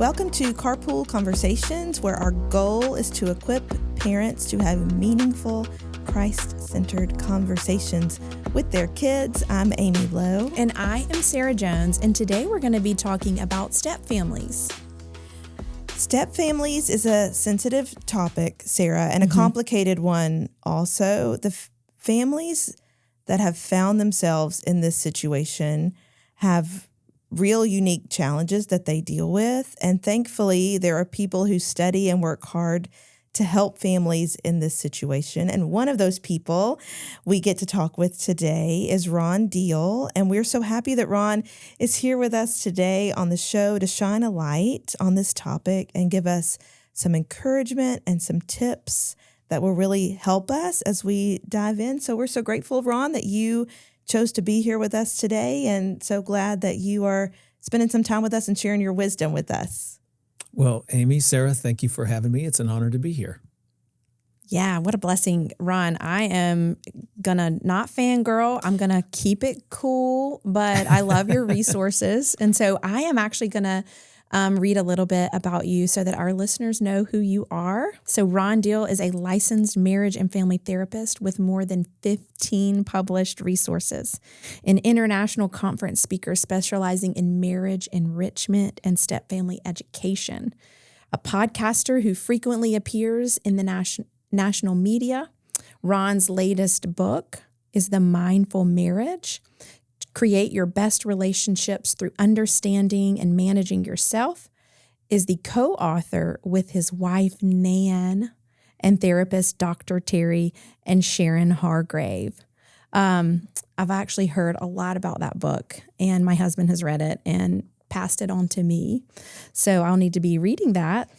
Welcome to Carpool Conversations, where our goal is to equip parents to have meaningful, Christ-centered conversations with their kids. I'm Amy Lowe. And I am Sara Jones, and today we're going to be talking about stepfamilies. Stepfamilies is a sensitive topic, Sara, and a complicated one also. The families that have found themselves in this situation have real unique challenges that they deal with. And thankfully, there are people who study and work hard to help families in this situation. And one of those people we get to talk with today is Ron Deal. And we're so happy that Ron is here with us today on the show to shine a light on this topic and give us some encouragement and some tips that will really help us as we dive in. So we're so grateful, Ron, that you chose to be here with us today, and so glad that you are spending some time with us and sharing your wisdom with us. Well, Amy, Sara, thank you for having me. It's an honor to be here. Yeah, what a blessing. Ron, I am going to not fangirl. I'm going to keep it cool, but I love your resources. And so I am actually going to read a little bit about you so that our listeners know who you are. So Ron Deal is a licensed marriage and family therapist with more than 15 published resources, an international conference speaker specializing in marriage enrichment and stepfamily education, a podcaster who frequently appears in the national media. Ron's latest book is The Mindful Marriage: Create Your Best Relationships Through Understanding and Managing Yourself, is the co-author with his wife, Nan, and therapist, Dr. Terry and Sharon Hargrave. I've actually heard a lot about that book, and my husband has read it and passed it on to me. So I'll need to be reading that.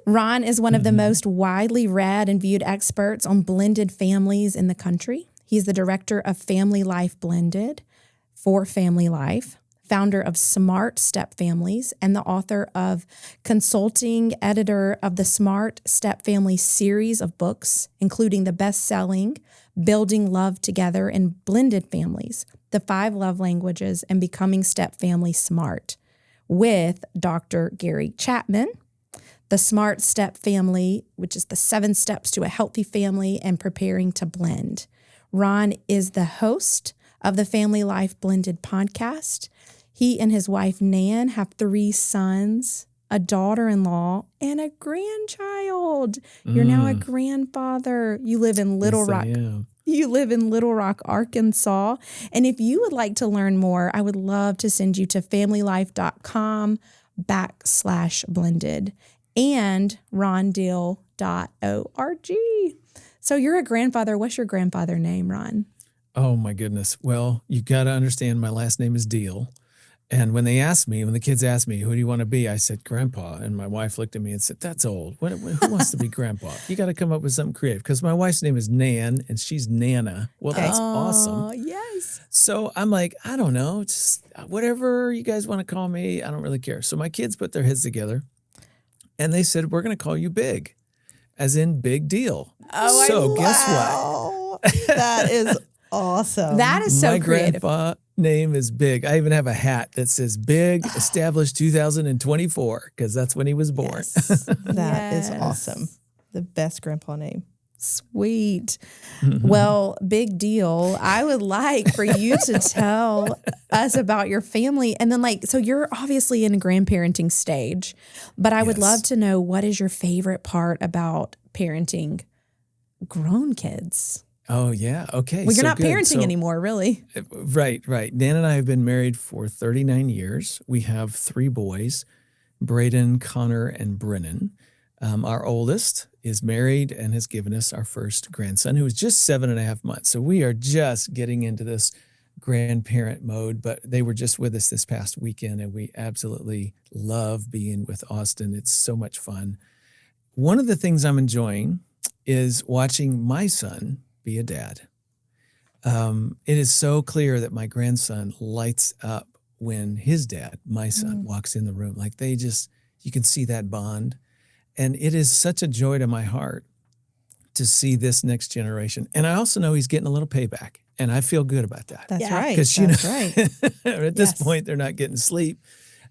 Ron is one of the most widely read and viewed experts on blended families in the country. He's the director of Family Life Blended for Family Life, founder of Smart Stepfamilies, and the author of consulting editor of the Smart Stepfamily series of books, including the best-selling Building Love Together in Blended Families, The 5 Love Languages, and Becoming Stepfamily Smart, with Dr. Gary Chapman, the Smart Stepfamily, which is the 7 steps to a healthy family and preparing to blend. Ron is the host of the Family Life Blended podcast. He and his wife, Nan, have 3 sons, a daughter-in-law, and a grandchild. You're now a grandfather. You live in Little Rock. You live in Little Rock, Arkansas. And if you would like to learn more, I would love to send you to familylife.com/blended and rondeal.org. So you're a grandfather. What's your grandfather name, Ron? Oh, my goodness. Well, you got to understand my last name is Deal. And when the kids asked me, who do you want to be? I said, Grandpa. And my wife looked at me and said, that's old. Who wants to be Grandpa? You got to come up with something creative, because my wife's name is Nan and she's Nana. Well, that's awesome. Yes. So I'm like, I don't know, just whatever you guys want to call me. I don't really care. So my kids put their heads together and they said, we're going to call you Big, as in big deal. Oh, so guess what? That is awesome. That is so creative. My grandpa name is Big. I even have a hat that says Big, established 2024, because that's when he was born. Yes. That is awesome. The best grandpa name. Sweet. Well, Big Deal. I would like for you to tell us about your family. And then so you're obviously in a grandparenting stage, but I would love to know, what is your favorite part about parenting grown kids? Oh, yeah. Okay. Well, you're not parenting anymore, really. Right. Nan and I have been married for 39 years. We have 3 boys, Braden, Connor, and Brennan. Our oldest is married and has given us our first grandson, who is just 7.5 months. So we are just getting into this grandparent mode, but they were just with us this past weekend, and we absolutely love being with Austin. It's so much fun. One of the things I'm enjoying is watching my son be a dad. It is so clear that my grandson lights up when his dad, my son, walks in the room. You can see that bond. And it is such a joy to my heart to see this next generation. And I also know he's getting a little payback, and I feel good about that. That's right. Because, right. at this point, they're not getting sleep.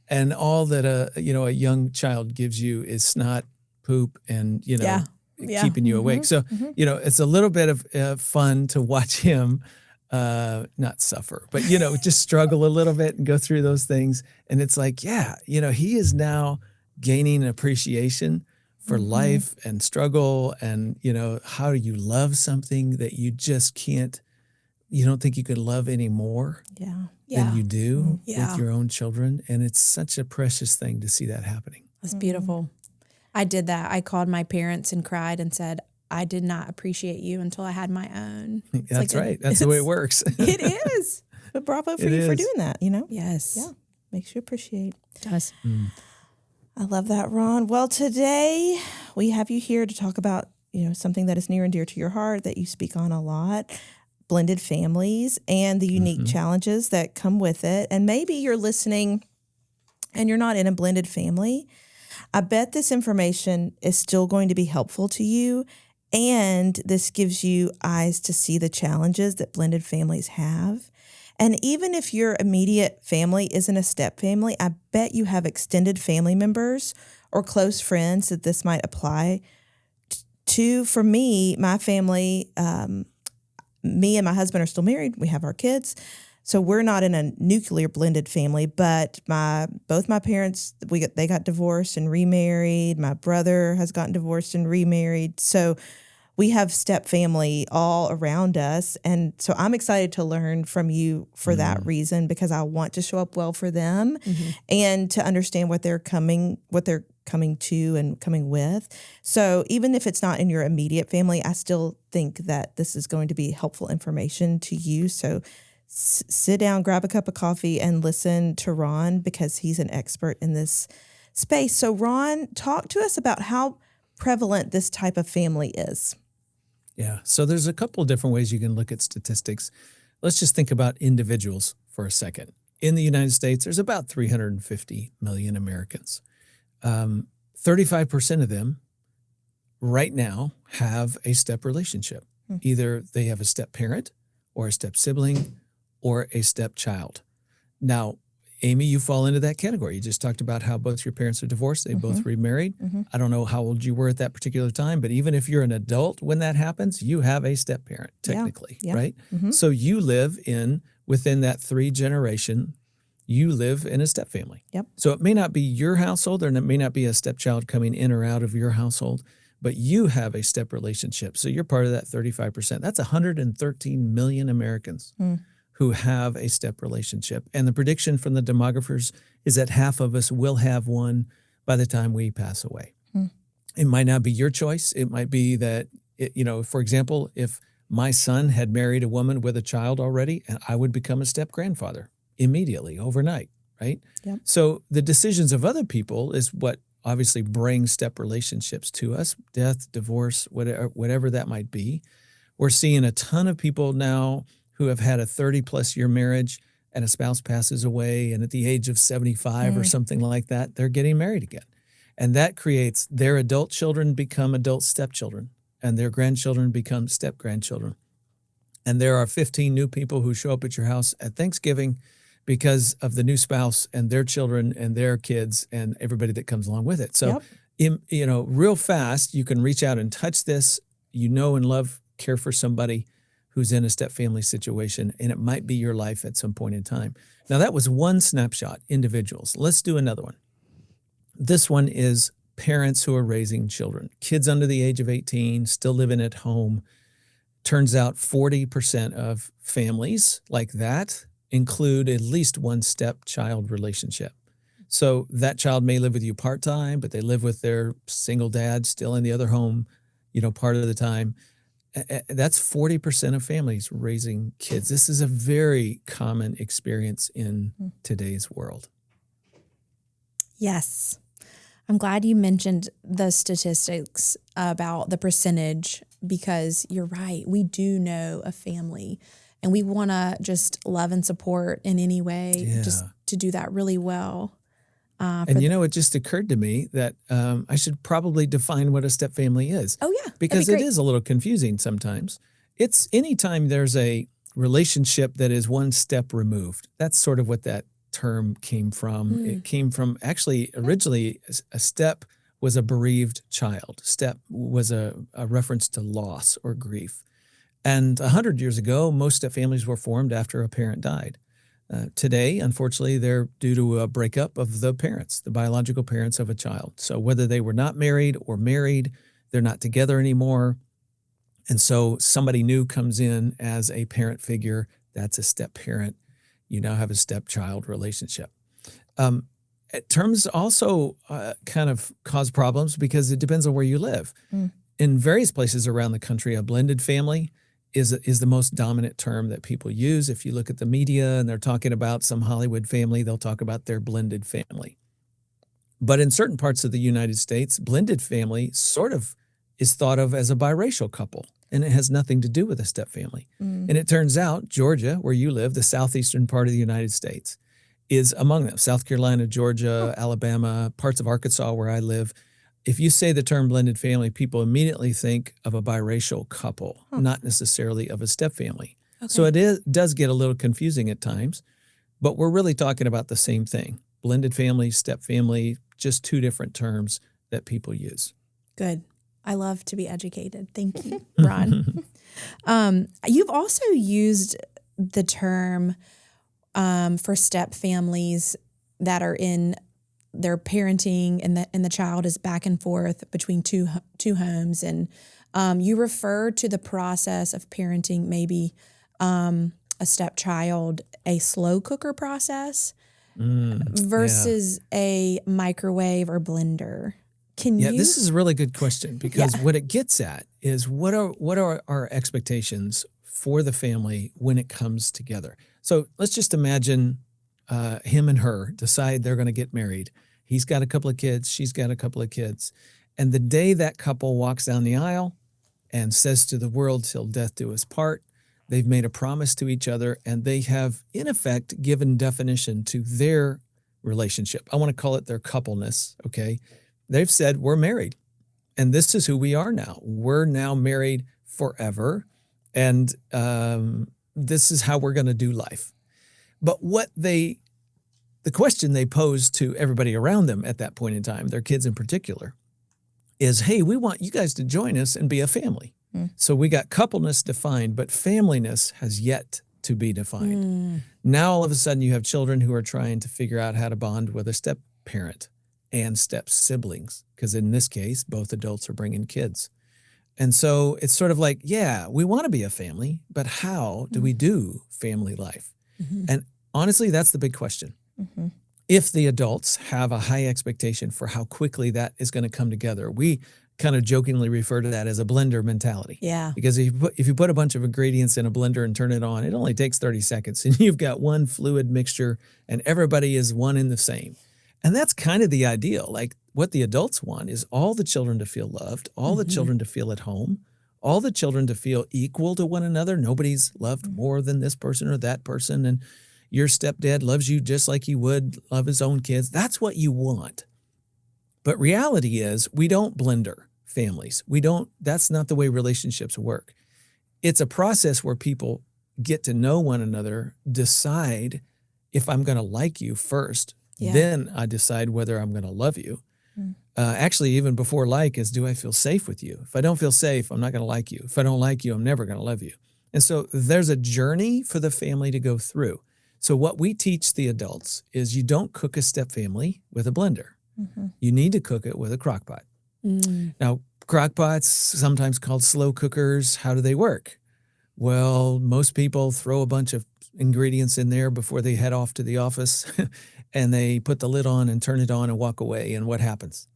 and all that a young child gives you is snot, poop, and Yeah. Yeah. keeping you awake. So it's a little bit of fun to watch him not suffer, but just struggle a little bit and go through those things. And it's like, he is now gaining an appreciation for life and struggle, and how you love something that you just can't. You don't think you could love any more than you do with your own children. And it's such a precious thing to see that happening. That's beautiful. I did that. I called my parents and cried and said, I did not appreciate you until I had my own. That's right. That's the way it works. It is. But bravo for you for doing that, Yes. Yeah. Makes you appreciate. It does. I love that, Ron. Well, today we have you here to talk about, something that is near and dear to your heart that you speak on a lot. Blended families and the unique challenges that come with it. And maybe you're listening and you're not in a blended family. I bet this information is still going to be helpful to you. And this gives you eyes to see the challenges that blended families have. And even if your immediate family isn't a step family, I bet you have extended family members or close friends that this might apply to. For me, my family, me and my husband are still married. We have our kids. So we're not in a nuclear blended family, but both my parents, they got divorced and remarried. My brother has gotten divorced and remarried. So we have step family all around us. And so I'm excited to learn from you for that reason, because I want to show up well for them and to understand what they're coming to and coming with. So even if it's not in your immediate family, I still think that this is going to be helpful information to you. So sit down, grab a cup of coffee, and listen to Ron, because he's an expert in this space. So Ron, talk to us about how prevalent this type of family is. Yeah. So there's a couple of different ways you can look at statistics. Let's just think about individuals for a second. In the United States, there's about 350 million Americans. 35% of them right now have a step relationship. Either they have a step parent or a step sibling or a step child. Now, Amy, you fall into that category. You just talked about how both your parents are divorced. They both remarried. I don't know how old you were at that particular time, but even if you're an adult when that happens, you have a step parent technically, right? So you live within that 3-generation, you live in a step family. Yep. So it may not be your household, and it may not be a stepchild coming in or out of your household, but you have a step relationship. So you're part of that 35%. That's 113 million Americans who have a step relationship. And the prediction from the demographers is that half of us will have one by the time we pass away. It might not be your choice. It might be that, for example, if my son had married a woman with a child already, I would become a step grandfather immediately, overnight, right? Yep. So the decisions of other people is what obviously brings step relationships to us, death, divorce, whatever that might be. We're seeing a ton of people now who have had a 30-plus year marriage and a spouse passes away, and at the age of 75 or something like that, they're getting married again. And that creates their adult children become adult stepchildren, and their grandchildren become step-grandchildren. And there are 15 new people who show up at your house at Thanksgiving because of the new spouse and their children and their kids and everybody that comes along with it. So, real fast, you can reach out and touch this, and love, care for somebody who's in a step family situation, and it might be your life at some point in time. Now, that was one snapshot, individuals. Let's do another one. This one is parents who are raising children, kids under the age of 18, still living at home. Turns out 40% of families like that include at least one step-child relationship. So that child may live with you part-time, but they live with their single dad still in the other home, part of the time. That's 40% of families raising kids. This is a very common experience in today's world. Yes. I'm glad you mentioned the statistics about the percentage, because you're right. We do know a family, and we want to just love and support in any way, just to do that really well. And it just occurred to me that I should probably define what a step family is. Oh, yeah. Because it is a little confusing sometimes. It's anytime there's a relationship that is one step removed. That's sort of what that term came from. It came from actually originally a step was a bereaved child. Step was a reference to loss or grief. And 100 years ago, most step families were formed after a parent died. Today, unfortunately, they're due to a breakup of the parents, the biological parents of a child. So whether they were not married or married, they're not together anymore. And so somebody new comes in as a parent figure. That's a step parent. You now have a stepchild relationship. Terms also kind of cause problems because it depends on where you live. In various places around the country, a blended family is the most dominant term that people use. If you look at the media and they're talking about some Hollywood family, they'll talk about their blended family. But in certain parts of the United States, blended family sort of is thought of as a biracial couple, and it has nothing to do with a step family. And it turns out Georgia, where you live, the southeastern part of the United States, is among them. South Carolina, Georgia, Alabama, parts of Arkansas where I live. If you say the term blended family, people immediately think of a biracial couple, not necessarily of a step family. Okay. So does get a little confusing at times, but we're really talking about the same thing. Blended family, step family, just two different terms that people use. Good. I love to be educated. Thank you, Ron. You've also used the term for step families that are in their parenting and the child is back and forth between two homes. And you refer to the process of parenting, maybe a stepchild, a slow cooker process versus a microwave or blender. This is a really good question because what it gets at is what are our expectations for the family when it comes together. So let's just imagine him and her decide they're going to get married. He's got a couple of kids. She's got a couple of kids. And the day that couple walks down the aisle and says to the world, till death do us part, they've made a promise to each other and they have, in effect, given definition to their relationship. I want to call it their coupleness, okay? They've said, we're married, and this is who we are now. We're now married forever, and this is how we're going to do life. But the question they pose to everybody around them at that point in time, their kids in particular, is, hey, we want you guys to join us and be a family. So we got coupleness defined, but familyness has yet to be defined. Now, all of a sudden, you have children who are trying to figure out how to bond with a step parent and step siblings, because in this case, both adults are bringing kids. And so it's sort of like, yeah, we want to be a family, but how do we do family life? And honestly, that's the big question. If the adults have a high expectation for how quickly that is going to come together, we kind of jokingly refer to that as a blender mentality. Yeah. Because if you put a bunch of ingredients in a blender and turn it on, it only takes 30 seconds and you've got one fluid mixture and everybody is one and the same. And that's kind of the ideal. Like what the adults want is all the children to feel loved, all the children to feel at home, all the children to feel equal to one another. Nobody's loved more than this person or that person. And your stepdad loves you just like he would love his own kids. That's what you want. But reality is we don't blender families. That's not the way relationships work. It's a process where people get to know one another, decide if I'm going to like you first. Then I decide whether I'm going to love you. Actually, even before like is, do I feel safe with you? If I don't feel safe, I'm not going to like you. If I don't like you, I'm never going to love you. And so there's a journey for the family to go through. So what we teach the adults is you don't cook a step family with a blender. You need to cook it with a crock-pot. Now, crock-pots, sometimes called slow cookers, how do they work? Well, most people throw a bunch of ingredients in there before they head off to the office and they put the lid on and turn it on and walk away. And what happens?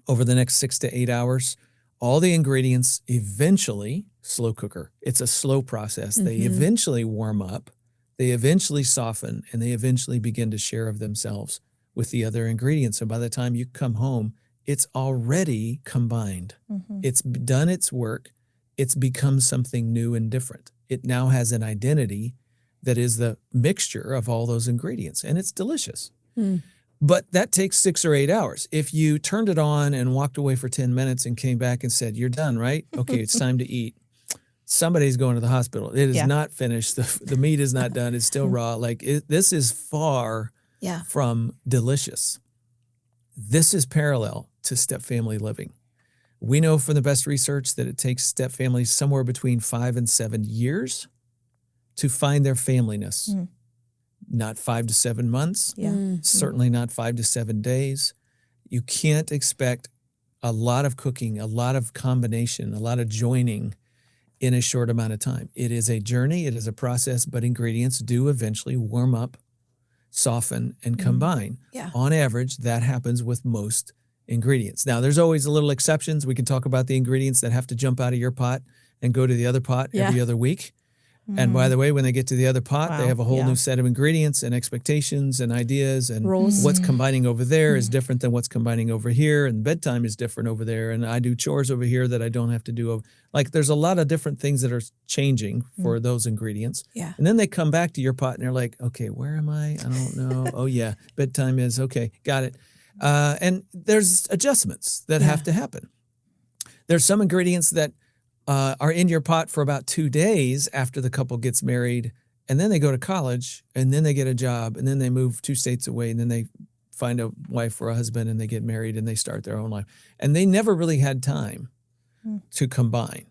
Over the next 6 to 8 hours, all the ingredients eventually, slow cooker, it's a slow process. They eventually warm up, they eventually soften, and they eventually begin to share of themselves with the other ingredients. And by the time you come home, it's already combined. It's done its work. It's become something new and different. It now has an identity that is the mixture of all those ingredients, and it's delicious. But that takes 6 or 8 hours. If you turned it on and walked away for 10 minutes and came back and said, you're done, right? Okay, it's time to eat. somebody's going to the hospital. It is Yeah. not finished. The meat is not done. It's still raw. This is far from delicious. This is parallel to step-family living. We know from the best research that it takes step-families somewhere between 5 and 7 years to find their familyness. Not 5 to 7 months. Certainly not 5 to 7 days. You can't expect a lot of cooking, a lot of combination, a lot of joining in a short amount of time. It is a journey. It is a process, but ingredients do eventually warm up, soften, and combine. On average, that happens with most ingredients. Now, there's always a little exceptions. We can talk about the ingredients that have to jump out of your pot and go to the other pot every other week. And by the way, when they get to the other pot, they have a whole new set of ingredients and expectations and ideas, and rules. What's combining over there is different than what's combining over here, and bedtime is different over there, and I do chores over here that I don't have to do. There's a lot of different things that are changing for those ingredients. And then they come back to your pot and they're like, okay, where am I? I don't know. Oh yeah, bedtime is, okay, got it. And there's adjustments that have to happen. There's some ingredients that are in your pot for about 2 days after the couple gets married, and then they go to college, and then they get a job, and then they move 2 states away, and then they find a wife or a husband, and they get married, and they start their own life. And they never really had time to combine.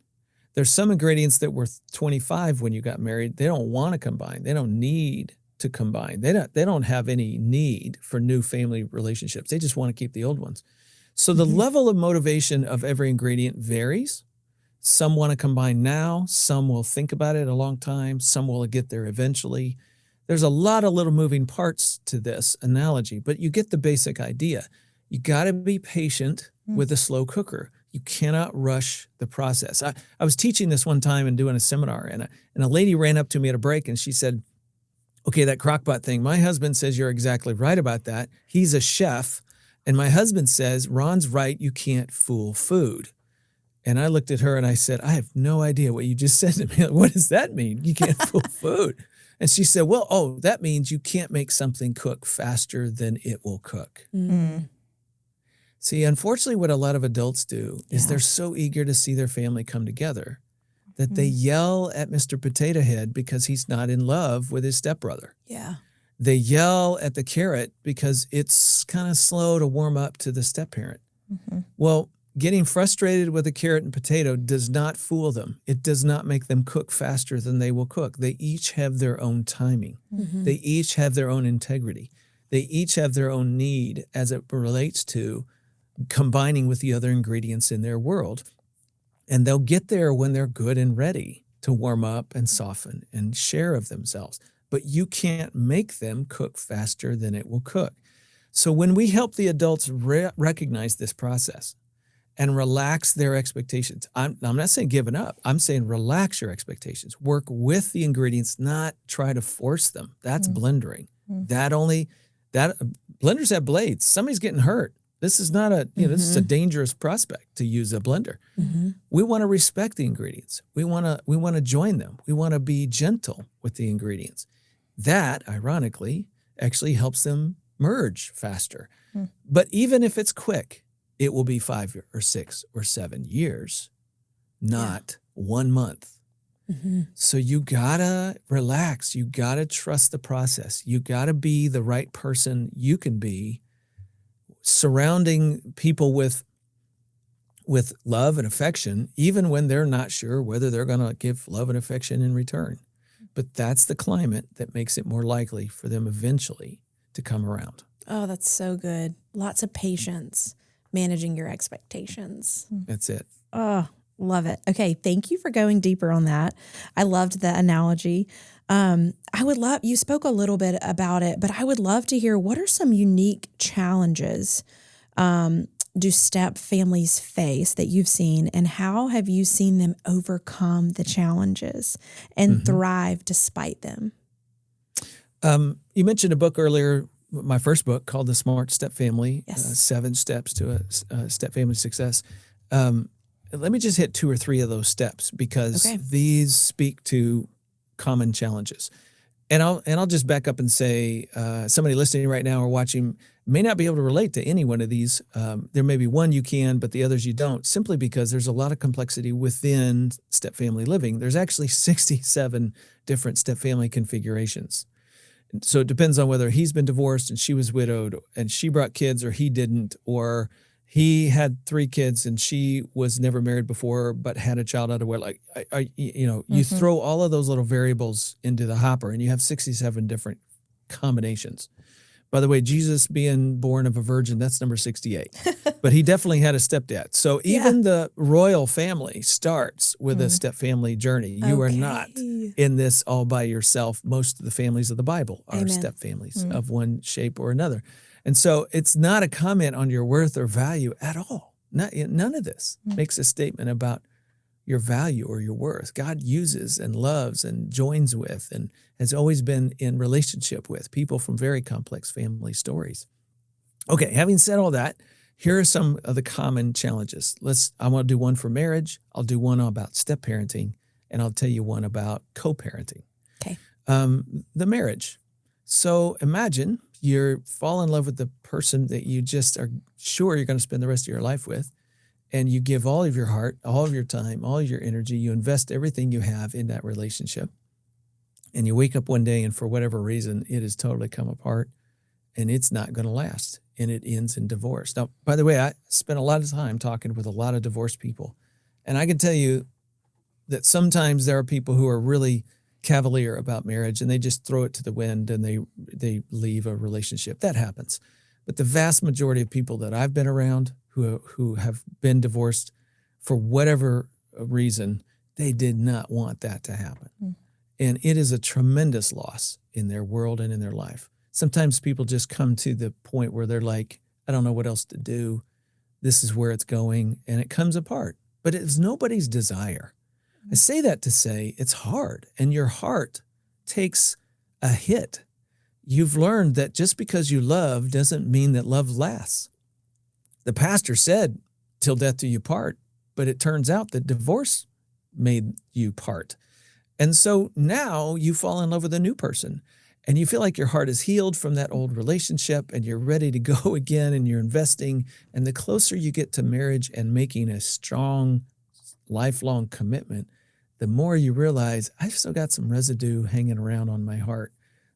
There's some ingredients that were 25 when you got married. They don't want to combine. They don't need to combine. They don't have any need for new family relationships. They just want to keep the old ones. So the level of motivation of every ingredient varies. Some want to combine now. Some will think about it a long time. Some will get there eventually. There's a lot of little moving parts to this analogy, but you get the basic idea. You got to be patient with a slow cooker. You cannot rush the process. I was teaching this one time and doing a seminar, and a lady ran up to me at a break, and she said, okay, that crock-pot thing, my husband says you're exactly right about that. He's a chef, and my husband says, Ron's right, you can't fool food. And I looked at her and I said, I have no idea what you just said to me. What does that mean? You can't fool food. And she said, well, that means you can't make something cook faster than it will cook. See, unfortunately, what a lot of adults do is they're so eager to see their family come together that they yell at Mr. Potato Head because he's not in love with his stepbrother. They yell at the carrot because it's kind of slow to warm up to the step-parent. Well, getting frustrated with a carrot and potato does not fool them. It does not make them cook faster than they will cook. They each have their own timing. They each have their own integrity. They each have their own need as it relates to combining with the other ingredients in their world. And they'll get there when they're good and ready to warm up and soften and share of themselves. But you can't make them cook faster than it will cook. So when we help the adults recognize this process, and relax their expectations. I'm not saying giving up. I'm saying relax your expectations. Work with the ingredients, not try to force them. That's blendering. Blenders have blades. Somebody's getting hurt. This is not this is a dangerous prospect to use a blender. We want to respect the ingredients. We want to join them. We want to be gentle with the ingredients. That, ironically, actually helps them merge faster. But even if it's quick, it will be 5 or 6 or 7 years, not 1 month. So you gotta relax. You gotta trust the process. You gotta be the right person you can be, surrounding people with love and affection, even when they're not sure whether they're gonna give love and affection in return. But that's the climate that makes it more likely for them eventually to come around. Oh, that's so good. Lots of patience. Managing your expectations. That's it. Oh, love it. Okay. Thank you for going deeper on that. I loved the analogy. You spoke a little bit about it, but I would love to hear, what are some unique challenges do step families face that you've seen, and how have you seen them overcome the challenges and thrive despite them? You mentioned a book earlier, my first book called The Smart Step Family, 7 Steps to a Step Family Success. Let me just hit 2 or 3 of those steps because these speak to common challenges. And I'll just back up and say, somebody listening right now or watching may not be able to relate to any one of these. There may be one you can, but the others you don't, simply because there's a lot of complexity within stepfamily living. There's actually 67 different stepfamily configurations. So it depends on whether he's been divorced and she was widowed and she brought kids, or he didn't, or he had 3 kids and she was never married before but had a child out of wedlock. You throw all of those little variables into the hopper and you have 67 different combinations. By the way, Jesus being born of a virgin, that's number 68. But he definitely had a stepdad. So even the royal family starts with a stepfamily journey. You are not in this all by yourself. Most of the families of the Bible are stepfamilies of one shape or another. And so it's not a comment on your worth or value at all. None of this makes a statement about your value or your worth. God uses and loves and joins with and has always been in relationship with people from very complex family stories. Okay, having said all that, here are some of the common challenges. I want to do one for marriage. I'll do one about step-parenting, and I'll tell you one about co-parenting. Okay. The marriage. So imagine you fall in love with the person that you just are sure you're going to spend the rest of your life with, and you give all of your heart, all of your time, all of your energy. You invest everything you have in that relationship, and you wake up one day and for whatever reason, it has totally come apart, and it's not going to last, and it ends in divorce. Now, by the way, I spent a lot of time talking with a lot of divorced people, and I can tell you that sometimes there are people who are really cavalier about marriage and they just throw it to the wind and they leave a relationship. That happens. But the vast majority of people that I've been around who have been divorced for whatever reason, they did not want that to happen. And it is a tremendous loss in their world and in their life. Sometimes people just come to the point where they're like, I don't know what else to do. This is where it's going, and it comes apart. But it's nobody's desire. I say that to say it's hard, and your heart takes a hit. You've learned that just because you love doesn't mean that love lasts. The pastor said, till death do you part, but it turns out that divorce made you part. And so now you fall in love with a new person, and you feel like your heart is healed from that old relationship, and you're ready to go again, and you're investing. And the closer you get to marriage and making a strong, lifelong commitment, the more you realize I've still got some residue hanging around on my heart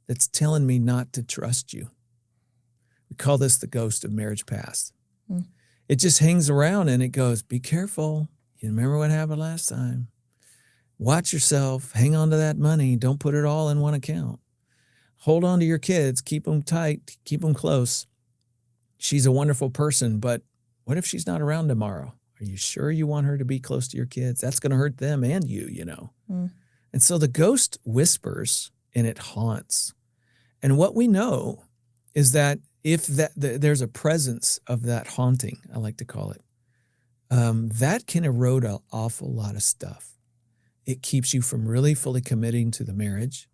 that's telling me not to trust you. We call this the ghost of marriage past. It just hangs around and it goes, be careful. You remember what happened last time. Watch yourself. Hang on to that money. Don't put it all in one account. Hold on to your kids. Keep them tight. Keep them close. She's a wonderful person, but what if she's not around tomorrow? Are you sure you want her to be close to your kids? That's going to hurt them and you, you know. And so the ghost whispers and it haunts. And what we know is that if there's a presence of that haunting, I like to call it, that can erode an awful lot of stuff. It keeps you from really fully committing to the marriage.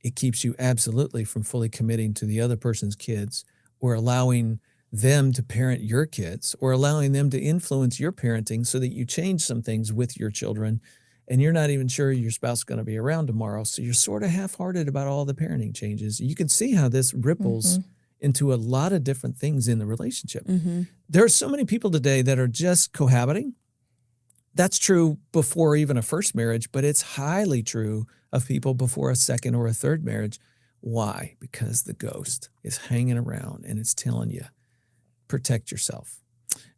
It keeps you absolutely from fully committing to the other person's kids or allowing them to parent your kids or allowing them to influence your parenting so that you change some things with your children and you're not even sure your spouse is going to be around tomorrow. So you're sort of half-hearted about all the parenting changes. You can see how this ripples into a lot of different things in the relationship. There are so many people today that are just cohabiting. That's true before even a first marriage, but it's highly true of people before a second or a third marriage. Why? Because the ghost is hanging around and it's telling you, protect yourself.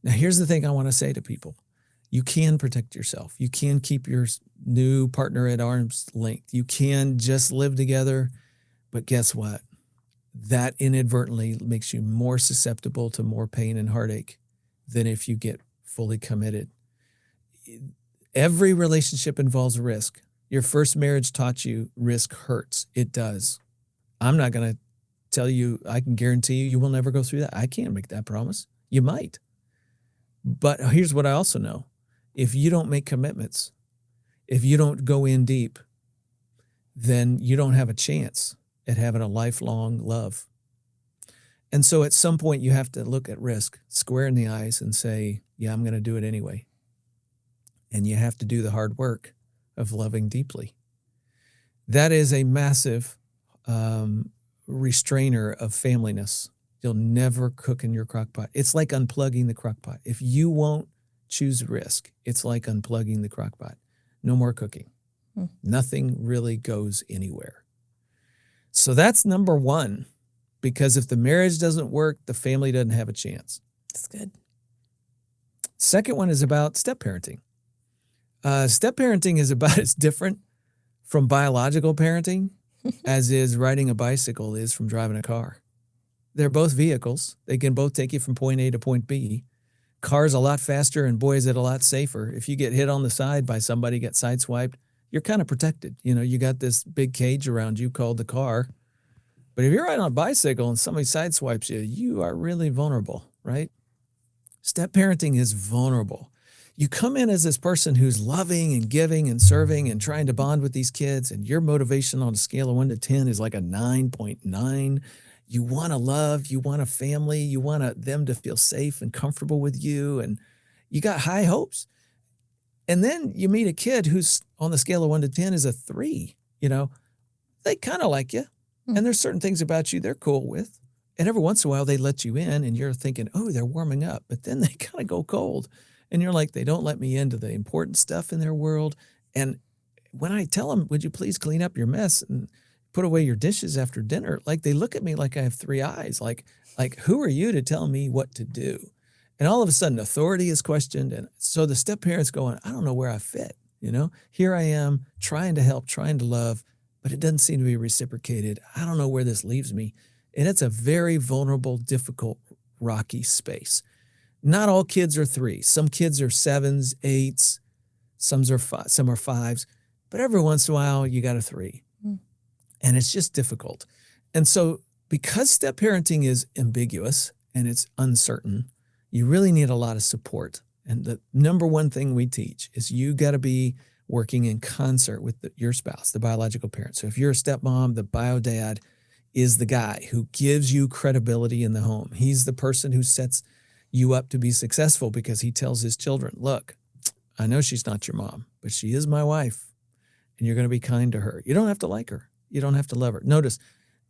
Now, here's the thing I want to say to people. You can protect yourself. You can keep your new partner at arm's length. You can just live together. But guess what? That inadvertently makes you more susceptible to more pain and heartache than if you get fully committed. Every relationship involves risk. Your first marriage taught you risk hurts. It does. I'm not going to tell you, I can guarantee you will never go through that. I can't make that promise. You might. But here's what I also know. If you don't make commitments, if you don't go in deep, then you don't have a chance at having a lifelong love. And so at some point you have to look at risk, square in the eyes and say, yeah, I'm going to do it anyway. And you have to do the hard work of loving deeply. That is a massive restrainer of familyness. You'll never cook in your crock pot. It's like unplugging the crock pot. If you won't choose risk, it's like unplugging the crock pot. No more cooking. Nothing really goes anywhere. So that's number one, because if the marriage doesn't work, the family doesn't have a chance. That's good. Second one is about step-parenting. Step-parenting is about as different from biological parenting as is riding a bicycle is from driving a car. They're both vehicles. They can both take you from point A to point B. Car's a lot faster and boy, is it a lot safer. If you get hit on the side by somebody, get sideswiped, you're kind of protected. You know, you got this big cage around you called the car. But if you're riding on a bicycle and somebody sideswipes you, you are really vulnerable, right? Step parenting is vulnerable. You come in as this person who's loving and giving and serving and trying to bond with these kids, and your motivation on a scale of 1 to 10 is like a 9.9. You want to love, you want a family, you want them to feel safe and comfortable with you, and you got high hopes. And then you meet a kid who's on the scale of 1 to 10 is a 3. You know, they kind of like you, and there's certain things about you they're cool with. And every once in a while they let you in, and you're thinking, oh, they're warming up. But then they kind of go cold. And you're like, they don't let me into the important stuff in their world. And when I tell them, would you please clean up your mess and put away your dishes after dinner, like they look at me like I have 3 eyes. Like who are you to tell me what to do? And all of a sudden authority is questioned. And so the step parent's going, I don't know where I fit. You know, here I am trying to help, trying to love, but it doesn't seem to be reciprocated. I don't know where this leaves me. And it's a very vulnerable, difficult, rocky space. Not all kids are 3. Some kids are 7s, 8s, some are 5s, but every once in a while you got a 3. And it's just difficult. And so because step parenting is ambiguous and it's uncertain, you really need a lot of support. And the number one thing we teach is you got to be working in concert with your spouse, the biological parent. So if you're a stepmom, the bio dad is the guy who gives you credibility in the home. He's the person who sets you up to be successful because he tells his children, look, I know she's not your mom, but she is my wife, and you're going to be kind to her. You don't have to like her. You don't have to love her. Notice,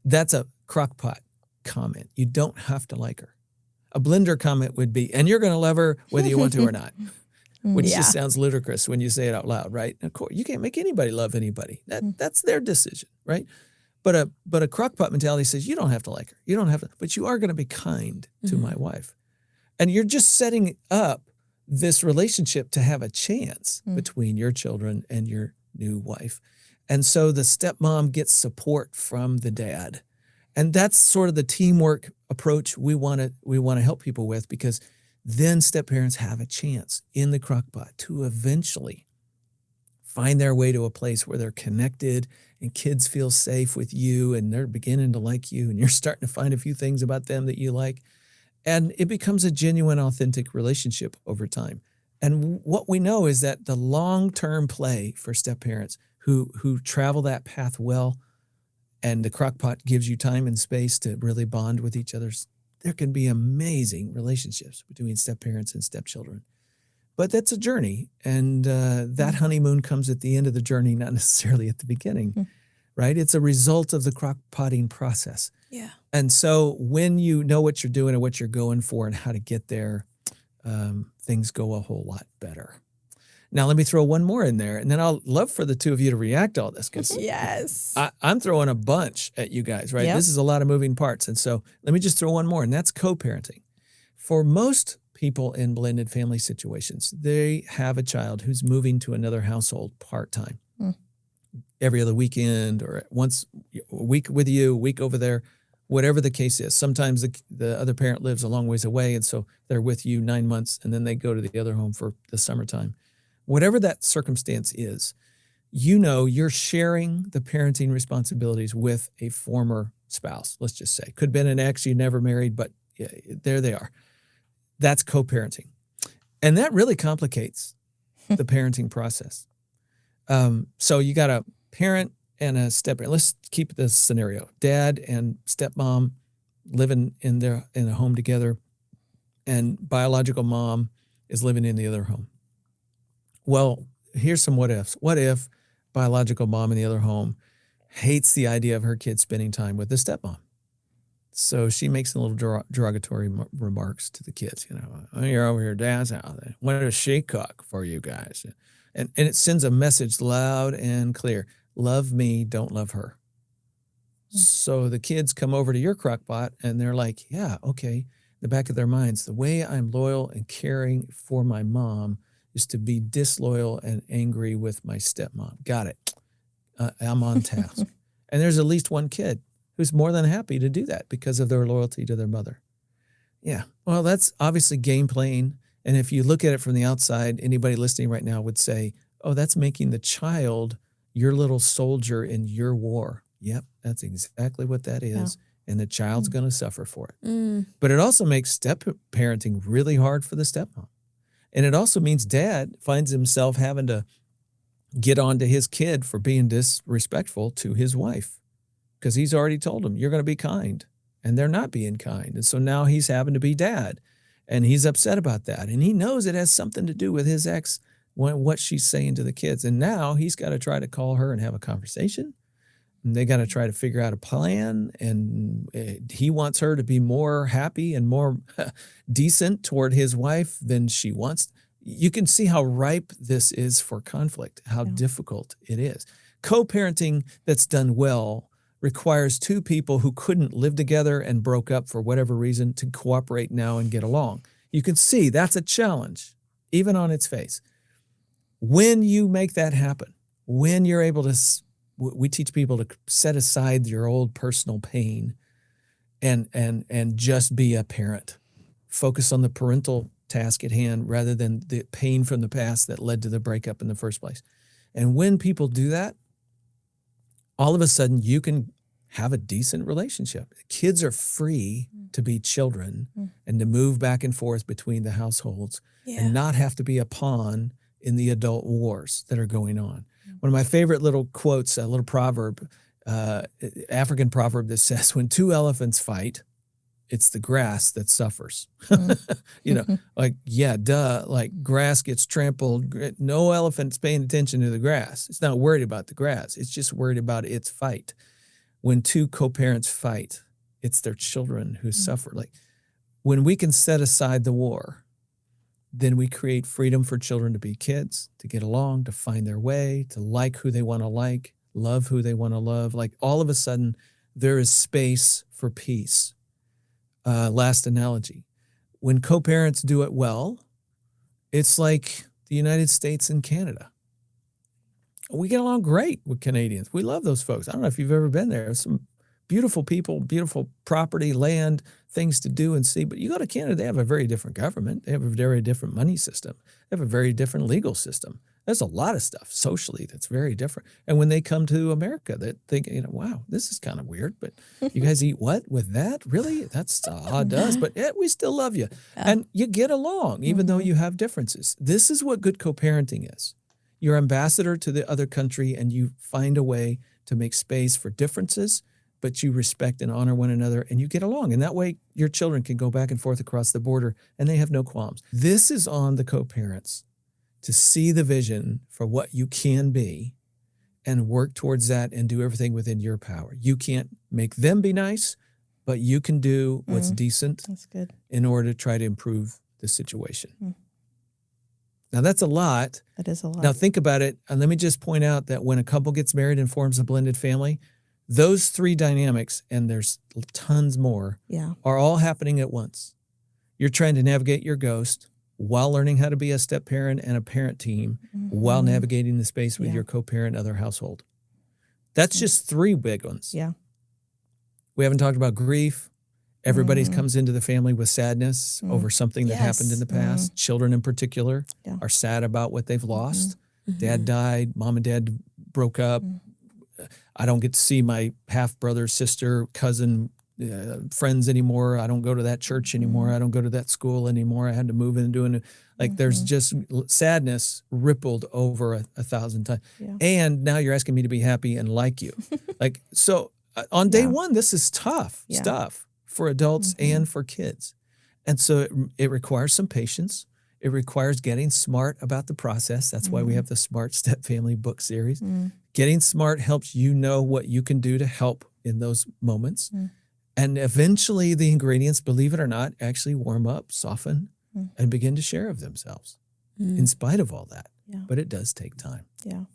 that's a crock-pot comment. You don't have to like her. A blender comment would be, and you're going to love her whether you want to or not, which just sounds ludicrous when you say it out loud, right? Of course, you can't make anybody love anybody. That's their decision, right? But a crock-pot mentality says you don't have to like her. You don't have to, but you are going to be kind to my wife. And you're just setting up this relationship to have a chance between your children and your new wife. And so the stepmom gets support from the dad. And that's sort of the teamwork approach we want to help people with, because then step-parents have a chance in the crock-pot to eventually find their way to a place where they're connected and kids feel safe with you and they're beginning to like you and you're starting to find a few things about them that you like. And it becomes a genuine, authentic relationship over time. And what we know is that the long-term play for step-parents who travel that path well, and the crock-pot gives you time and space to really bond with each other, there can be amazing relationships between step-parents and stepchildren. But that's a journey, and that honeymoon comes at the end of the journey, not necessarily at the beginning, right? It's a result of the crock-potting process. Yeah. And so when you know what you're doing and what you're going for and how to get there, things go a whole lot better. Now, let me throw one more in there, and then I'll love for the two of you to react to all this, because yes, I'm throwing a bunch at you guys, right? Yep. This is a lot of moving parts. And so let me just throw one more, and that's co-parenting. For most people in blended family situations, they have a child who's moving to another household part-time. Every other weekend, or once a week with you, a week over there, whatever the case is. Sometimes the other parent lives a long ways away, and so they're with you 9 months, and then they go to the other home for the summertime. Whatever that circumstance is, you know you're sharing the parenting responsibilities with a former spouse, let's just say. Could have been an ex you never married, but yeah, there they are. That's co-parenting. And that really complicates the parenting process. So you got a parent and a step-parent. Let's keep this scenario. Dad and stepmom living in a home together, and biological mom is living in the other home. Well, here's some what ifs. What if biological mom in the other home hates the idea of her kids spending time with the stepmom. So she makes a little derogatory remarks to the kids, oh, you're over here at Dad's house. What does she cook for you guys? And it sends a message loud and clear. Love me, don't love her. So the kids come over to your crock-pot and they're like, yeah, okay. In the back of their minds, the way I'm loyal and caring for my mom is to be disloyal and angry with my stepmom. Got it. I'm on task. And there's at least one kid who's more than happy to do that because of their loyalty to their mother. Yeah. Well, that's obviously game playing. And if you look at it from the outside, anybody listening right now would say, oh, that's making the child your little soldier in your war. Yep, that's exactly what that is. Yeah. And the child's going to suffer for it. But it also makes step-parenting really hard for the stepmom. And it also means dad finds himself having to get on to his kid for being disrespectful to his wife because he's already told him, you're going to be kind. And they're not being kind. And so now he's having to be dad. And he's upset about that. And he knows it has something to do with his ex, what she's saying to the kids. And now he's got to try to call her and have a conversation. And they got to try to figure out a plan. And he wants her to be more happy and more decent toward his wife than she wants. You can see how ripe this is for conflict, how difficult it is. Co-parenting that's done well requires two people who couldn't live together and broke up for whatever reason to cooperate now and get along. You can see that's a challenge, even on its face. When you make that happen, when you're able to, we teach people to set aside your old personal pain and just be a parent. Focus on the parental task at hand rather than the pain from the past that led to the breakup in the first place. And when people do that, all of a sudden you can have a decent relationship. Kids are free to be children and to move back and forth between the households and not have to be a pawn in the adult wars that are going on. One of my favorite little quotes, a little proverb, African proverb that says, when two elephants fight, it's the grass that suffers. Like, yeah, duh, like grass gets trampled. No elephant's paying attention to the grass. It's not worried about the grass. It's just worried about its fight. When two co-parents fight, it's their children who suffer. Like when we can set aside the war, then we create freedom for children to be kids, to get along, to find their way, to like who they want to like, love who they want to love. Like all of a sudden, there is space for peace. Last analogy. When co-parents do it well, it's like the United States and Canada. We get along great with Canadians. We love those folks. I don't know if you've ever been there. There's some beautiful people, beautiful property, land, things to do and see. But you go to Canada, they have a very different government. They have a very different money system. They have a very different legal system. There's a lot of stuff socially that's very different. And when they come to America, they think, wow, this is kind of weird, but you guys eat what with that? Really? That's odd to us, but we still love you. And you get along, even though you have differences. This is what good co-parenting is. You're ambassador to the other country and you find a way to make space for differences, but you respect and honor one another and you get along. And that way your children can go back and forth across the border and they have no qualms. This is on the co-parents to see the vision for what you can be and work towards that and do everything within your power. You can't make them be nice, but you can do what's decent. That's good. In order to try to improve the situation. Now, that's a lot. That is a lot. Now, think about it. And let me just point out that when a couple gets married and forms a blended family, those three dynamics, and there's tons more, are all happening at once. You're trying to navigate your ghost while learning how to be a step parent and a parent team while navigating the space with your co-parent other household. That's just three big ones. Yeah. We haven't talked about grief. Everybody comes into the family with sadness over something that happened in the past. Children in particular are sad about what they've lost. Dad died. Mom and dad broke up. I don't get to see my half-brother, sister, cousin, friends anymore. I don't go to that church anymore. I don't go to that school anymore. I had to move into it. Like there's just sadness rippled over 1,000 times. Yeah. And now you're asking me to be happy and like you. Like, so on day one, this is tough stuff for adults and for kids. And so it requires some patience. It requires getting smart about the process. That's why we have the Smart Step Family book series. Getting smart helps you know what you can do to help in those moments. And eventually the ingredients, believe it or not, actually warm up, soften, and begin to share of themselves in spite of all that. Yeah. But it does take time. Yeah.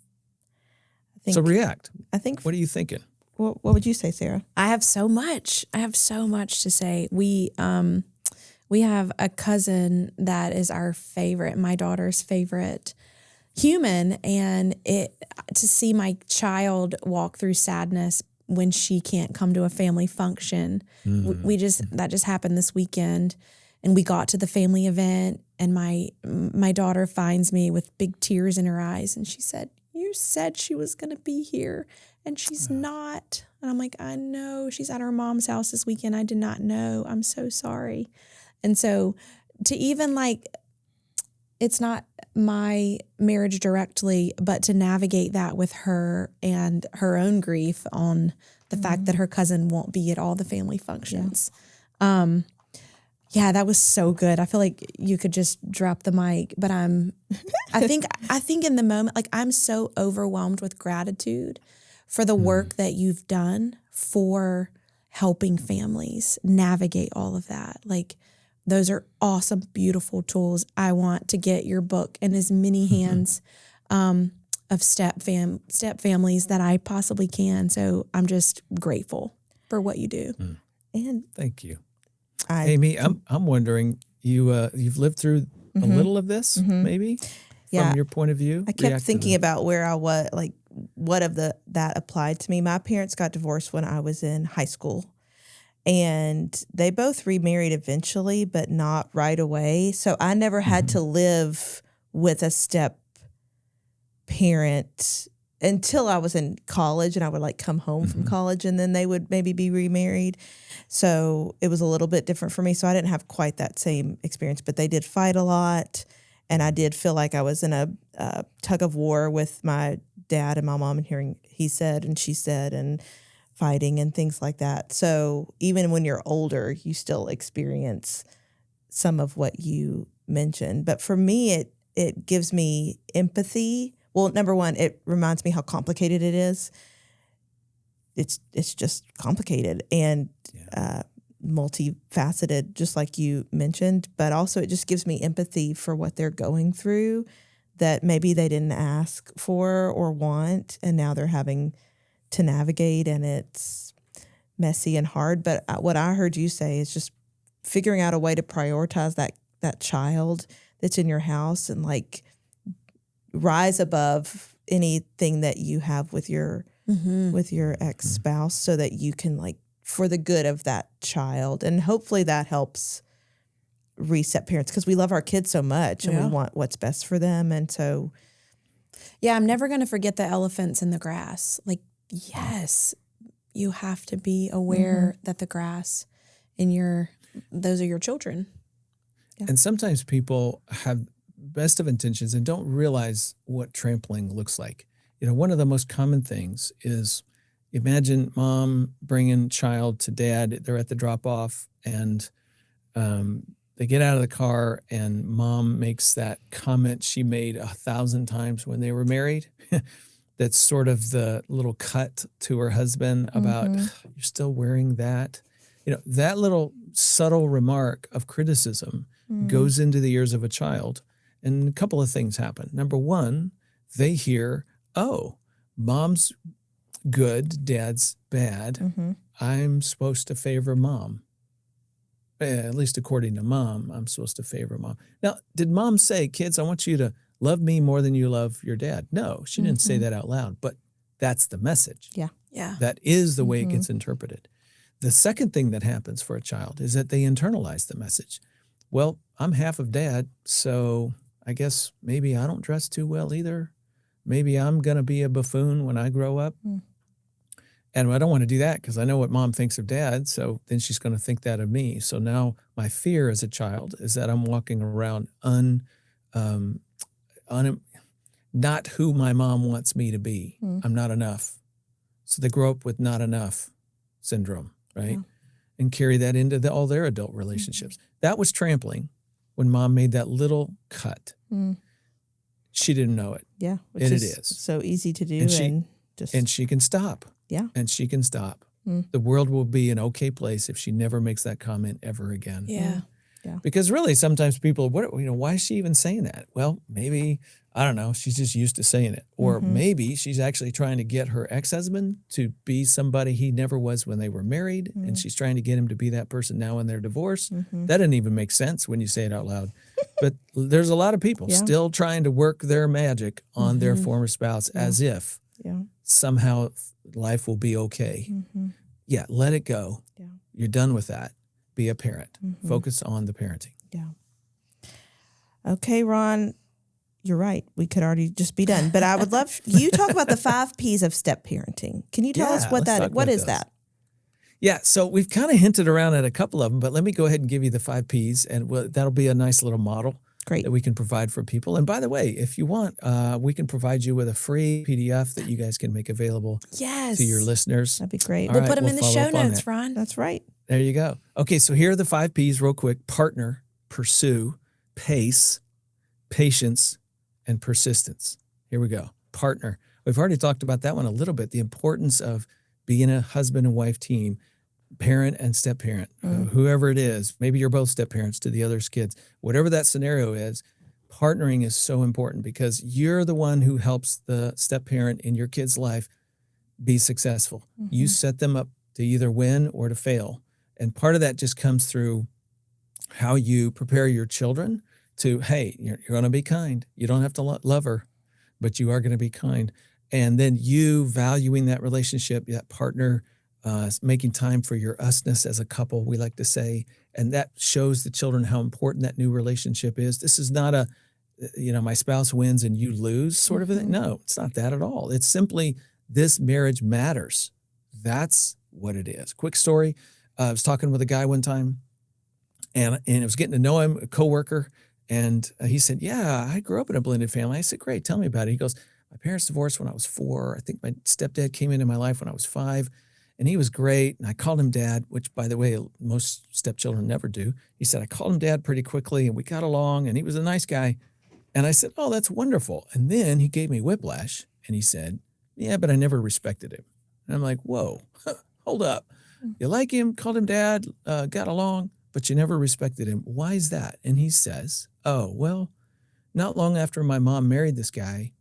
So react. I think. What are you thinking? What would you say, Sarah? I have so much. I have so much to say. We have a cousin that is our favorite, my daughter's favorite human, and to see my child walk through sadness when she can't come to a family function. That just happened this weekend, and we got to the family event, and my daughter finds me with big tears in her eyes, and she said, "You said she was going to be here, and she's not." And I'm like, "I know. She's at her mom's house this weekend. I did not know. I'm so sorry." And so to even it's not my marriage directly, but to navigate that with her and her own grief on the fact that her cousin won't be at all the family functions. Yeah, that was so good. I feel like you could just drop the mic, but I think in the moment, I'm so overwhelmed with gratitude for the work that you've done for helping families navigate all of that. Those are awesome, beautiful tools. I want to get your book in as many hands of step families that I possibly can. So I'm just grateful for what you do. And thank you. Amy, I'm wondering, you've lived through a little of this, maybe, from your point of view? I kept thinking about where I was, what of that applied to me. My parents got divorced when I was in high school, and they both remarried eventually, but not right away. So I never had to live with a step parent until I was in college, and I would come home from college, and then they would maybe be remarried. So it was a little bit different for me. So I didn't have quite that same experience, but they did fight a lot. And I did feel like I was in a tug of war with my dad and my mom, and hearing he said and she said and fighting and things like that. So even when you're older, you still experience some of what you mentioned. But for me, it gives me empathy. Well, number one, it reminds me how complicated it is. It's just complicated and multifaceted, just like you mentioned. But also it just gives me empathy for what they're going through that maybe they didn't ask for or want, and now they're having to navigate, and it's messy and hard. But what I heard you say is just figuring out a way to prioritize that child that's in your house, and rise above anything that you have with your ex-spouse, so that you can for the good of that child. And hopefully that helps reset parents, because we love our kids so much and we want what's best for them. And so I'm never going to forget the elephants in the grass. Yes, you have to be aware that the grass those are your children. Yeah. And sometimes people have best of intentions and don't realize what trampling looks like. One of the most common things is, imagine mom bringing child to dad. They're at the drop-off, and they get out of the car, and mom makes that comment she made 1,000 times when they were married. That's sort of the little cut to her husband about, "You're still wearing that." That little subtle remark of criticism goes into the ears of a child, and a couple of things happen. Number one, they hear, "Oh, mom's good, dad's bad. I'm supposed to favor mom. At least according to mom, I'm supposed to favor mom." Now, did mom say, "Kids, I want you to love me more than you love your dad"? No, she didn't say that out loud, but that's the message. Yeah. That is the way it gets interpreted. The second thing that happens for a child is that they internalize the message. Well, I'm half of dad, so I guess maybe I don't dress too well either. Maybe I'm going to be a buffoon when I grow up. And I don't want to do that because I know what mom thinks of dad, so then she's going to think that of me. So now my fear as a child is that I'm walking around not who my mom wants me to be. I'm not enough. So they grow up with not enough syndrome, right? Yeah. And carry that into all their adult relationships. That was trampling when mom made that little cut. She didn't know it. Yeah. Which is so easy to do. And And she can stop. Yeah. And she can stop. The world will be an okay place if she never makes that comment ever again. Yeah. Yeah. Because really, sometimes people, why is she even saying that? Well, maybe, I don't know, she's just used to saying it. Or maybe she's actually trying to get her ex-husband to be somebody he never was when they were married, and she's trying to get him to be that person now in their divorce. That doesn't even make sense when you say it out loud. But there's a lot of people still trying to work their magic on their former spouse as if somehow life will be okay. Yeah, let it go. Yeah. You're done with that. Be a parent. Focus on the parenting. Yeah. Okay, Ron, you're right. We could already just be done. But I would love you talk about the 5 P's of step parenting. Can you tell us what is that? Yeah, so we've kind of hinted around at a couple of them, but let me go ahead and give you the 5 P's, and that'll be a nice little model that we can provide for people. And by the way, if you want, we can provide you with a free PDF that you guys can make available to your listeners. That'd be great. We'll put them in the show notes, Ron. That's right. There you go. Okay, so here are the 5 P's real quick. Partner, pursue, pace, patience, and persistence. Here we go. Partner. We've already talked about that one a little bit, the importance of being a husband and wife team, parent and step parent, whoever it is. Maybe you're both step parents to the other's kids. Whatever that scenario is, partnering is so important because you're the one who helps the step parent in your kid's life be successful. You set them up to either win or to fail. And part of that just comes through how you prepare your children to, hey, you're going to be kind. You don't have to love her, but you are going to be kind. And then you valuing that relationship, that partner, making time for your usness as a couple, we like to say, and that shows the children how important that new relationship is. This is not a, my spouse wins and you lose sort of a thing. No, it's not that at all. It's simply this marriage matters. That's what it is. Quick story. I was talking with a guy one time, and I was getting to know him, a coworker, and he said, yeah, I grew up in a blended family. I said, great, tell me about it. He goes, my parents divorced when I was 4. I think my stepdad came into my life when I was 5. And he was great. And I called him dad, which, by the way, most stepchildren never do. He said, I called him dad pretty quickly, and we got along, and he was a nice guy. And I said, oh, that's wonderful. And then he gave me whiplash, and he said, yeah, but I never respected him. And I'm like, whoa, hold up. You like him, called him dad, got along, but you never respected him. Why is that? And he says, oh, well, not long after my mom married this guy,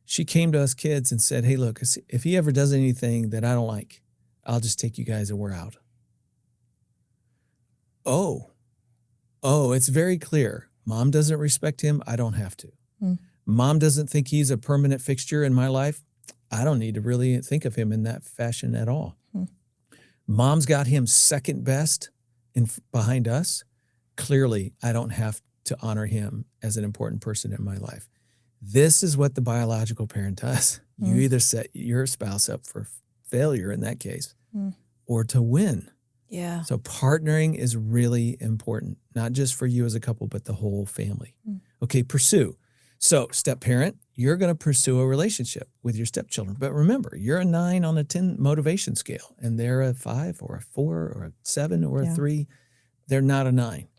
she came to us kids and said, hey, look, if he ever does anything that I don't like, I'll just take you guys and we're out. Oh, it's very clear. Mom doesn't respect him. I don't have to. Mom doesn't think he's a permanent fixture in my life. I don't need to really think of him in that fashion at all. Mom's got him second best behind us. Clearly, I don't have to honor him as an important person in my life. This is what the biological parent does. You either set your spouse up for failure in that case or to win. Yeah. So partnering is really important, not just for you as a couple, but the whole family. Okay, pursue. So step parent, you're going to pursue a relationship with your stepchildren. But remember, you're a 9 on a 10 motivation scale, and they're a 5 or a 4 or a 7 or a 3. They're not a 9.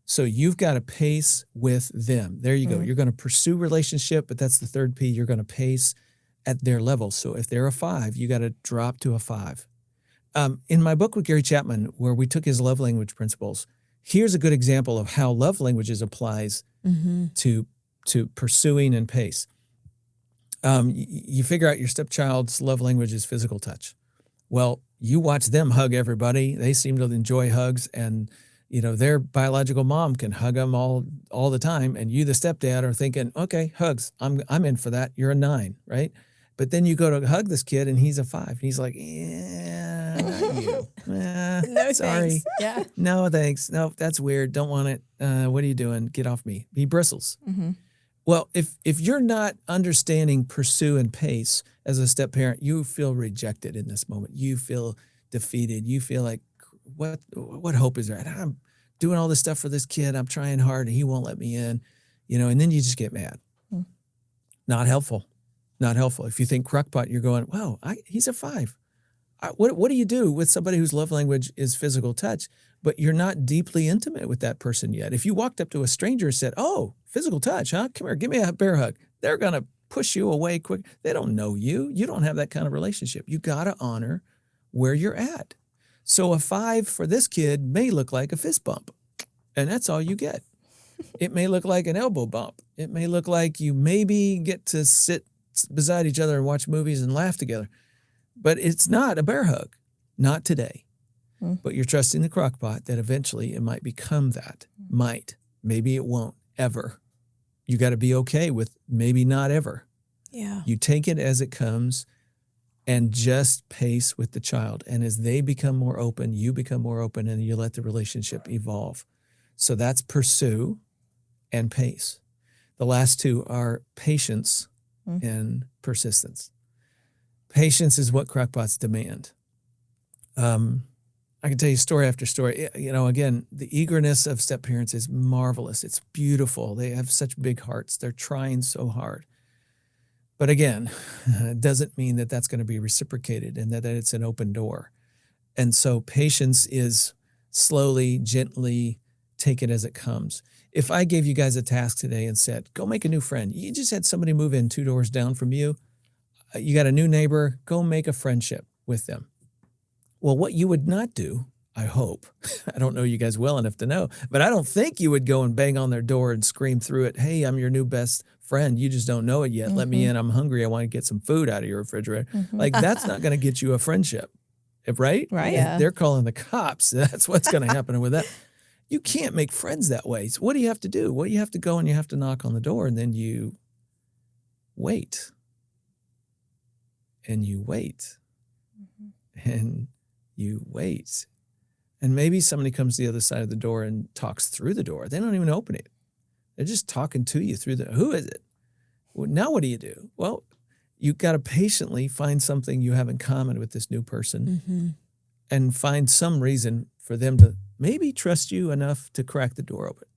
So you've got to pace with them. There you go. You're going to pursue relationship, but that's the 3rd P. You're going to pace at their level. So if they're a 5, you got to drop to a 5. In my book with Gary Chapman, where we took his love language principles, here's a good example of how love languages applies to pursuing and pace. You figure out your stepchild's love language is physical touch. Well, you watch them hug everybody. They seem to enjoy hugs, and their biological mom can hug them all the time. And you, the stepdad, are thinking, okay, hugs. I'm in for that. You're a 9, right? But then you go to hug this kid, and he's a 5. And he's like, yeah, not you. No, sorry. Thanks. Yeah. No, thanks. No, that's weird. Don't want it. What are you doing? Get off me. He bristles. Well, if you're not understanding pursue and pace as a step parent, you feel rejected in this moment. You feel defeated. You feel like, what hope is there? And I'm doing all this stuff for this kid. I'm trying hard, and he won't let me in, and then you just get mad. Not helpful. Not helpful. If you think crock-pot, you're going, wow, he's a 5. What do you do with somebody whose love language is physical touch, but you're not deeply intimate with that person yet? If you walked up to a stranger and said, oh, physical touch, huh? Come here, give me a bear hug. They're going to push you away quick. They don't know you. You don't have that kind of relationship. You got to honor where you're at. So a 5 for this kid may look like a fist bump, and that's all you get. It may look like an elbow bump. It may look like you maybe get to sit beside each other and watch movies and laugh together. But it's not a bear hug. Not today. But you're trusting the crock-pot that eventually it might become that. Might. Maybe it won't. Ever. You got to be okay with maybe not ever. Yeah. You take it as it comes and just pace with the child. And as they become more open, you become more open, and you let the relationship evolve. So that's pursue and pace. The last two are patience and persistence. Patience is what crock-pots demand. I can tell you story after story. You know, again, the eagerness of step-parents is marvelous. It's beautiful. They have such big hearts. They're trying so hard. But again, it doesn't mean that that's going to be reciprocated and that it's an open door. And so patience is slowly, gently take it as it comes. If I gave you guys a task today and said, go make a new friend. You just had somebody move in 2 doors down from you. You got a new neighbor. Go make a friendship with them. Well, what you would not do, I hope, I don't know you guys well enough to know, but I don't think you would go and bang on their door and scream through it, hey, I'm your new best friend. You just don't know it yet. Let me in. I'm hungry. I want to get some food out of your refrigerator. Like, that's not going to get you a friendship, right? Right. Yeah. They're calling the cops. That's what's going to happen with that. You can't make friends that way. So what do you have to do? Well, you have to go and you have to knock on the door, and then you wait. And you wait. And you wait. And maybe somebody comes to the other side of the door and talks through the door. They don't even open it. They're just talking to you through who is it? Well, now what do you do? Well, you got to patiently find something you have in common with this new person and find some reason for them to maybe trust you enough to crack the door open.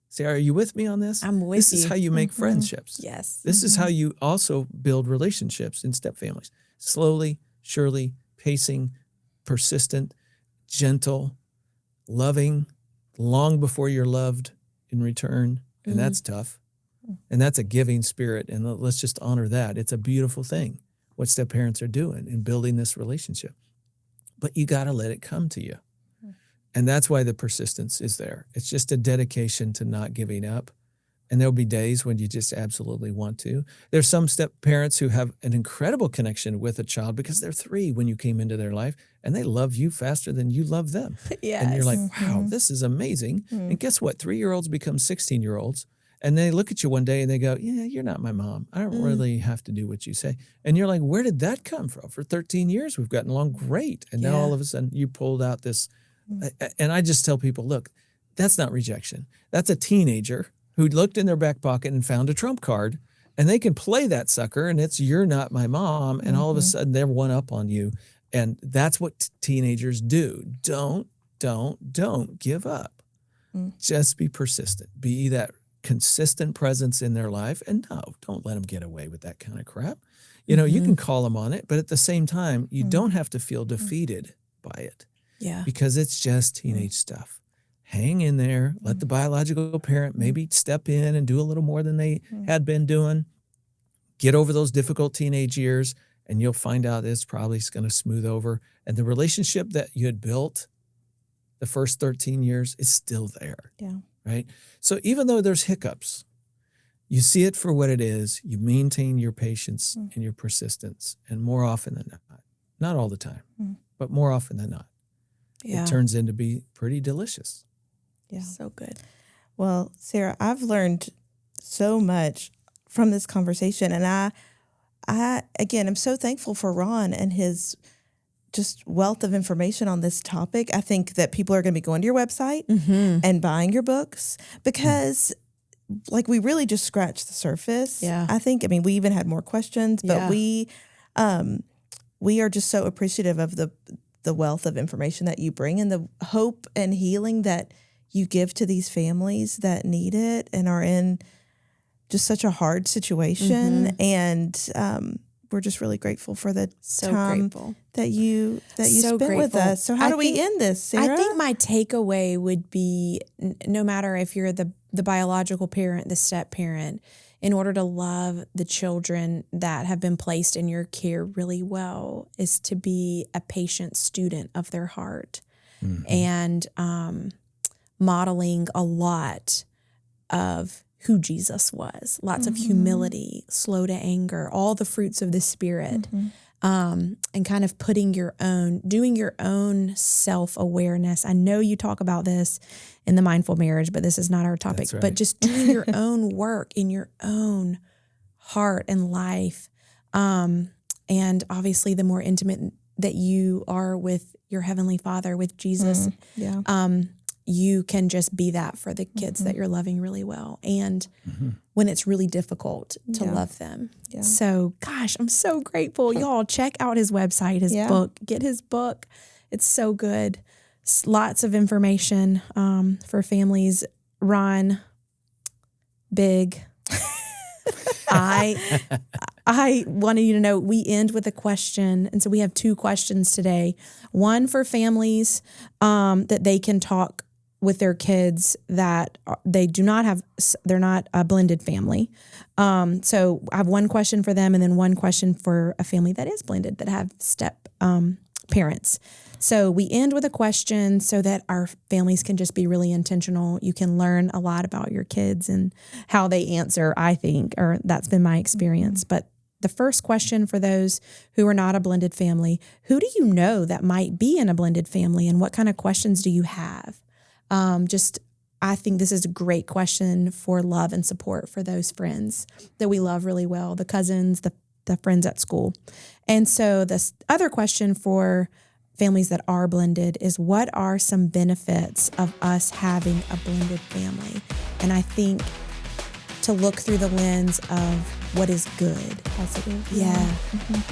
Sarah, are you with me on this? I'm with you. This is how you make friendships. Yes. This is how you also build relationships in step families. Slowly, surely, pacing, persistent, gentle, loving, long before you're loved in return. And that's tough. And that's a giving spirit. And let's just honor that. It's a beautiful thing, what step parents are doing in building this relationship. But you got to let it come to you. And that's why the persistence is there. It's just a dedication to not giving up. And there'll be days when you just absolutely want to. There's some step parents who have an incredible connection with a child because they're 3 when you came into their life, and they love you faster than you love them. Yes. And you're like, wow, this is amazing. And guess what? 3-year-olds become 16-year-olds, and they look at you one day and they go, yeah, you're not my mom. I don't really have to do what you say. And you're like, where did that come from? For 13 years, we've gotten along great. And now all of a sudden you pulled out this. And I just tell people, look, that's not rejection. That's a teenager who looked in their back pocket and found a trump card, and they can play that sucker, and it's you're not my mom, and all of a sudden they're one up on you. And that's what teenagers do. Don't give up. Just be persistent. Be that consistent presence in their life, and no, don't let them get away with that kind of crap. You know, you can call them on it, but at the same time, you don't have to feel defeated by it. Yeah. Because it's just teenage stuff. Hang in there. Let the biological parent maybe step in and do a little more than they had been doing. Get over those difficult teenage years, and you'll find out it's probably going to smooth over. And the relationship that you had built the first 13 years is still there. Yeah. Right? So even though there's hiccups, you see it for what it is. You maintain your patience and your persistence. And more often than not all the time, but more often than not, it turns into be pretty delicious. Yeah. So good. Well, Sarah, I've learned so much from this conversation. And I again, I'm so thankful for Ron and his just wealth of information on this topic. I think that people are going to be going to your website and buying your books because like we really just scratched the surface. Yeah. I think, I mean, we even had more questions, but we are just so appreciative of the wealth of information that you bring and the hope and healing that you give to these families that need it and are in just such a hard situation. And we're just really grateful for the time that you spent with us. So how do we end this, Sarah? I think my takeaway would be no matter if you're the biological parent, the step parent, in order to love the children that have been placed in your care really well is to be a patient student of their heart and modeling a lot of who Jesus was, lots of humility, slow to anger, all the fruits of the Spirit, and kind of doing your own self-awareness. I know you talk about this in the Mindful Marriage, but this is not our topic, That's right. but just doing your own work in your own heart and life. And obviously the more intimate that you are with your Heavenly Father, with Jesus, you can just be that for the kids that you're loving really well. And when it's really difficult to love them. Yeah. So, gosh, I'm so grateful. Y'all check out his website, his book, get his book. It's so good. Lots of information for families. Ron, big. I wanted you to know we end with a question. And so we have 2 questions today. One for families that they can talk with their kids that they do not have, they're not a blended family. So I have one question for them and then one question for a family that is blended, that have step parents. So we end with a question so that our families can just be really intentional. You can learn a lot about your kids and how they answer, I think, or that's been my experience. But the first question for those who are not a blended family, who do you know that might be in a blended family and what kind of questions do you have? I think this is a great question for love and support for those friends that we love really well, the cousins, the friends at school. And so this other question for families that are blended is, what are some benefits of us having a blended family? And I think to look through the lens of what is good. Positive. Yeah.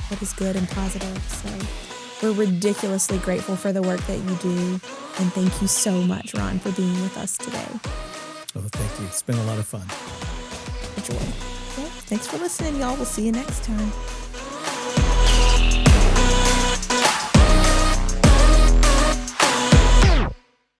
What is good and positive. So we're ridiculously grateful for the work that you do. And thank you so much, Ron, for being with us today. Oh, thank you. It's been a lot of fun. A joy. Yeah. Thanks for listening, y'all. We'll see you next time.